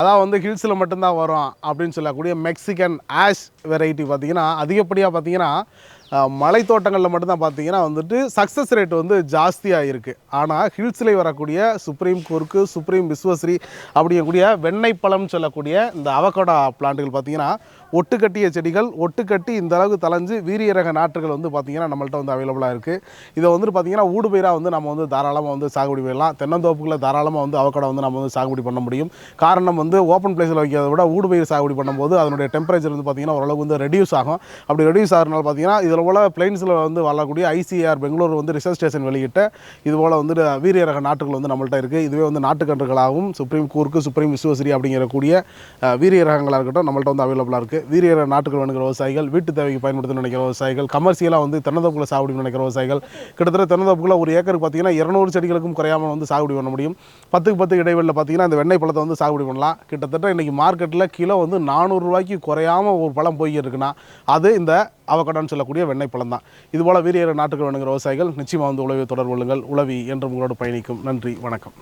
அதான் வந்து ஹில்ஸில் மட்டும்தான் வரும் அப்படின்னு சொல்லக்கூடிய மெக்சிகன் ஆஷ் வெரைட்டி பார்த்திங்கன்னா அதிகப்படியாக பார்த்திங்கன்னா மலைத்தோட்டங்களில் மட்டும்தான் பார்த்திங்கன்னா வந்துட்டு சக்ஸஸ் ரேட் வந்து ஜாஸ்தியாக இருக்குது. ஆனால் ஹில்ஸில் வரக்கூடிய சுப்ரீம் குர்க்கு, சுப்ரீம் விஸ்வஸ்ரீ அப்படிங்கக்கூடிய வெண்ணெய் பழம் சொல்லக்கூடிய இந்த அவகோடா பிளான்ட்டுகள் பார்த்திங்கன்னா ஒட்டுக்கட்டிய செடிகள், ஒட்டுக்கட்டி இந்த அளவுக்கு தளைஞ்சு வீரிய ரக நாற்றுகள் வந்து பார்த்திங்கன்னா நம்மள்ட்ட வந்து அவைலபிளாக இருக்குது. இதை வந்துட்டு பார்த்திங்கன்னா ஊடுபயிராக வந்து நம்ம வந்து தாராளமாக வந்து சாகுபடி பண்ணலாம். தென்னந்தோப்புகளை தாராளமாக வந்து அவகோடா வந்து நம்ம வந்து சாகுபடி பண்ண முடியும். காரணம் வந்து ஓப்பன் பிளேஸில் வைக்கிறத விட ஊடுபயிர் சாகுபடி பண்ணும்போது அதனுடைய டெம்பரேச்சர் வந்து பார்த்திங்கன்னா ஓரளவுக்கு வந்து ரெடியூஸ் ஆகும். அப்படி ரெடியூஸ் ஆகிறனால பார்த்திங்கன்னா இதில் போல் பிளைன்ஸில் வந்து வளரக்கூடிய ஐசிஆர் பெங்களூர் வந்து ரிசர்ச் ஸ்டேஷன் வெளியிட்ட இது போல் வந்து வீரிய ரக நாற்றுகள் வந்து நம்மள்ட்ட இருக்குது. இதுவே வந்து நாட்டுக்கன்றுகளாகவும் சுப்ரீம் கூர்க்கு, சுப்ரீம் விஸ்வஸ்ரீ அப்படிங்கிறக்கூடிய வீரிய ரகங்களாக இருக்கட்டும் நம்மள்ட்ட வந்து அவைலபிளாக இருக்குது. வீரிய நாட்டுகள் வேணுங்கிற விவசாயிகள், வீட்டு தேவைக்கு பயன்படுத்த நினைக்கிற விவசாயிகள், கமர்ஷியலாக வந்து தென்னந்தோப்புகளை சாகுபடி நினைக்கிற விவசாயிகள், கிட்டத்தட்ட தென்னந்தோப்புகளை ஒரு ஏக்கருக்கு பார்த்திங்கன்னா 200 செடிகளுக்கும் குறையாமல் வந்து சாகுபடி பண்ண முடியும். 10க்கு 10 இடைவெளியில் பார்த்திங்கன்னா இந்த வெண்ணெய் பழத்தை வந்து சாகுபடி பண்ணலாம். கிட்டத்தட்ட இன்றைக்கி மார்க்கெட்டில் கிலோ வந்து 400 ரூபாய்க்கு குறையாமல் ஒரு பழம் போய்கிட்டு இருக்குன்னா அது இந்த அவகோடான்னு சொல்லக்கூடிய வெண்ணெய் பழம் தான். இதுபோல் வீரிய நாட்டுகள் வேணுங்கிற விவசாயிகள் நிச்சயமாக வந்து உழவி தொடர்பு கொள்ளுங்கள். உழவி என்று உங்களோடு பயணிக்கும். நன்றி, வணக்கம்.